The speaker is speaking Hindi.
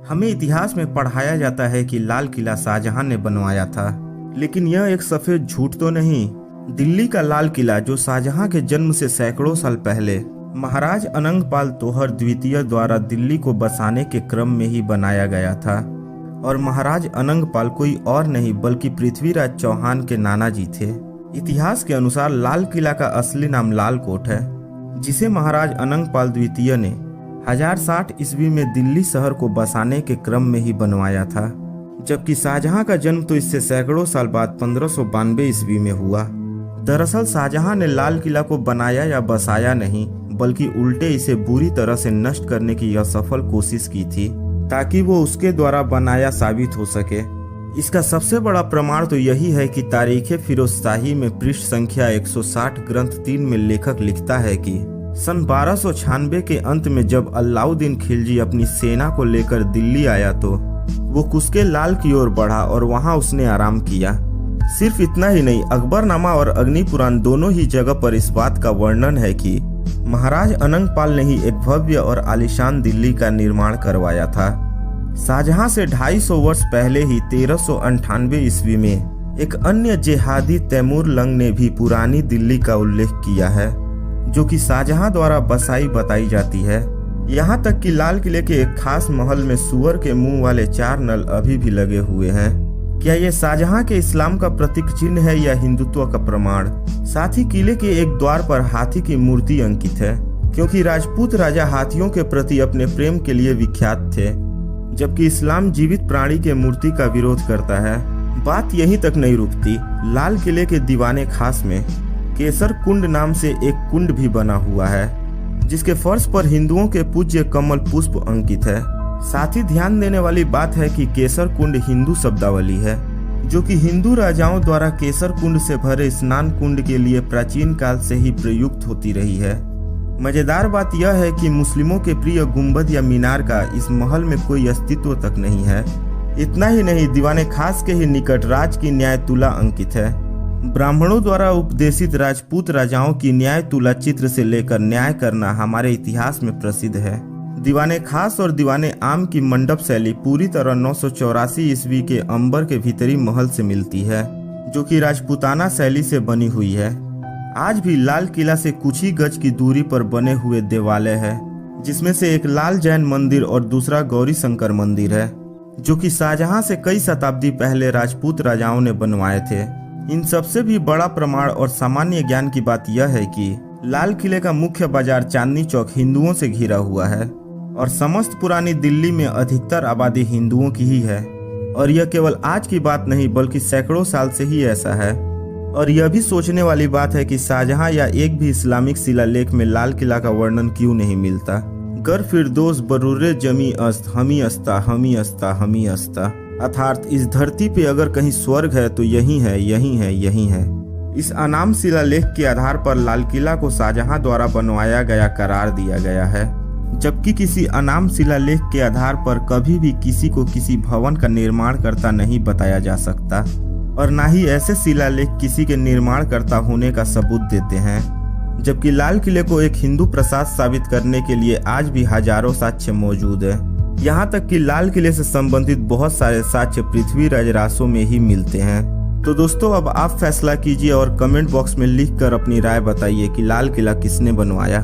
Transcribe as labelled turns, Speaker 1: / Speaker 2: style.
Speaker 1: हमें इतिहास में पढ़ाया जाता है कि लाल किला शाहजहां ने बनवाया था, लेकिन यह एक सफेद झूठ तो नहीं। दिल्ली का लाल किला, जो शाहजहां के जन्म से सैकड़ों साल पहले महाराज अनंगपाल तोहर द्वितीय द्वारा दिल्ली को बसाने के क्रम में ही बनाया गया था। और महाराज अनंगपाल कोई और नहीं बल्कि पृथ्वीराज चौहान के नाना जी थे। इतिहास के अनुसार लाल किला का असली नाम लाल कोट है, जिसे महाराज अनंगपाल द्वितीय ने 1060 ईस्वी में दिल्ली शहर को बसाने के क्रम में ही बनवाया था, जबकि शाहजहां का जन्म तो इससे सैकड़ों साल बाद 1592 ईस्वी में हुआ। दरअसल शाहजहां ने लाल किला को बनाया या बसाया नहीं, बल्कि उल्टे इसे बुरी तरह से नष्ट करने की यह सफल कोशिश की थी, ताकि वो उसके द्वारा बनाया साबित हो सके। इसका सबसे बड़ा प्रमाण तो यही है कि तारीखे फिरोजशाही में पृष्ठ संख्या 160 ग्रंथ 3 में लेखक लिखता है कि सन 1296 के अंत में जब अलाउद्दीन खिलजी अपनी सेना को लेकर दिल्ली आया तो वो कुस्के लाल की ओर बढ़ा और वहां उसने आराम किया। सिर्फ इतना ही नहीं, अकबरनामा और अग्निपुराण दोनों ही जगह पर इस बात का वर्णन है कि महाराज अनंगपाल ने ही एक भव्य और आलीशान दिल्ली का निर्माण करवाया था। शाहजहां से 250 वर्ष पहले ही 1398 ईस्वी में एक अन्य जेहादी तैमूर लंग ने भी पुरानी दिल्ली का उल्लेख किया है, जो कि शाहजहां द्वारा बसाई बताई जाती है। यहाँ तक कि लाल किले के एक खास महल में सुअर के मुंह वाले 4 नल अभी भी लगे हुए हैं। क्या ये शाहजहां के इस्लाम का प्रतीक चिन्ह है या हिंदुत्व का प्रमाण? साथ ही किले के एक द्वार पर हाथी की मूर्ति अंकित है, क्योंकि राजपूत राजा हाथियों के प्रति अपने प्रेम के लिए विख्यात थे, जबकि इस्लाम जीवित प्राणी के मूर्ति का विरोध करता है। बात यहीं तक नहीं रुकती। लाल किले के दीवाने खास में केसर कुंड नाम से एक कुंड भी बना हुआ है, जिसके फर्श पर हिंदुओं के पूज्य कमल पुष्प अंकित है। साथ ही ध्यान देने वाली बात है कि केसर कुंड हिंदू शब्दावली है, जो कि हिंदू राजाओं द्वारा केसर कुंड से भरे स्नान कुंड के लिए प्राचीन काल से ही प्रयुक्त होती रही है। मजेदार बात यह है कि मुस्लिमों के प्रिय गुंबद या मीनार का इस महल में कोई अस्तित्व तक नहीं है। इतना ही नहीं, दीवाने खास के ही निकट राज की न्याय तुला अंकित है। ब्राह्मणों द्वारा उपदेशित राजपूत राजाओं की न्याय तुला चित्र से लेकर न्याय करना हमारे इतिहास में प्रसिद्ध है। दीवाने खास और दीवाने आम की मंडप शैली पूरी तरह 984 ईस्वी के अंबर के भीतरी महल से मिलती है, जो कि राजपूताना शैली से बनी हुई है। आज भी लाल किला से कुछ ही गज की दूरी पर बने हुए देवालय है, जिसमें से एक लाल जैन मंदिर और दूसरा गौरी शंकर मंदिर है, जो कि शाहजहां से कई शताब्दी पहले राजपूत राजाओं ने बनवाए थे। इन सबसे भी बड़ा प्रमाण और सामान्य ज्ञान की बात यह है कि लाल किले का मुख्य बाजार चांदनी चौक हिंदुओं से घिरा हुआ है और समस्त पुरानी दिल्ली में अधिकतर आबादी हिंदुओं की ही है। और यह केवल आज की बात नहीं बल्कि सैकड़ों साल से ही ऐसा है। और यह भी सोचने वाली बात है कि शाहजहां या एक भी इस्लामिक शिलालेख में लाल किला का वर्णन क्यों नहीं मिलता। गर फिरदौस बरूरे जमी अस्त हमी अस्ता हमी अस्ता हमी अस्ता, अर्थात इस धरती पे अगर कहीं स्वर्ग है तो यही है, यही है, यही है। इस अनाम शिलालेख के आधार पर लाल किला को शाहजहां द्वारा बनवाया गया करार दिया गया है, जबकि किसी अनाम शिलालेख के आधार पर कभी भी किसी को किसी भवन का निर्माणकर्ता नहीं बताया जा सकता, और न ही ऐसे शिलालेख किसी के निर्माणकर्ता होने का सबूत देते हैं। जबकि लाल किले को एक हिंदू प्रसाद साबित करने के लिए आज भी हजारों साक्ष्य मौजूद है। यहाँ तक कि लाल किले से संबंधित बहुत सारे साक्ष्य पृथ्वीराज रासों में ही मिलते हैं। तो दोस्तों, अब आप फैसला कीजिए और कमेंट बॉक्स में लिखकर अपनी राय बताइए कि लाल किला किसने बनवाया।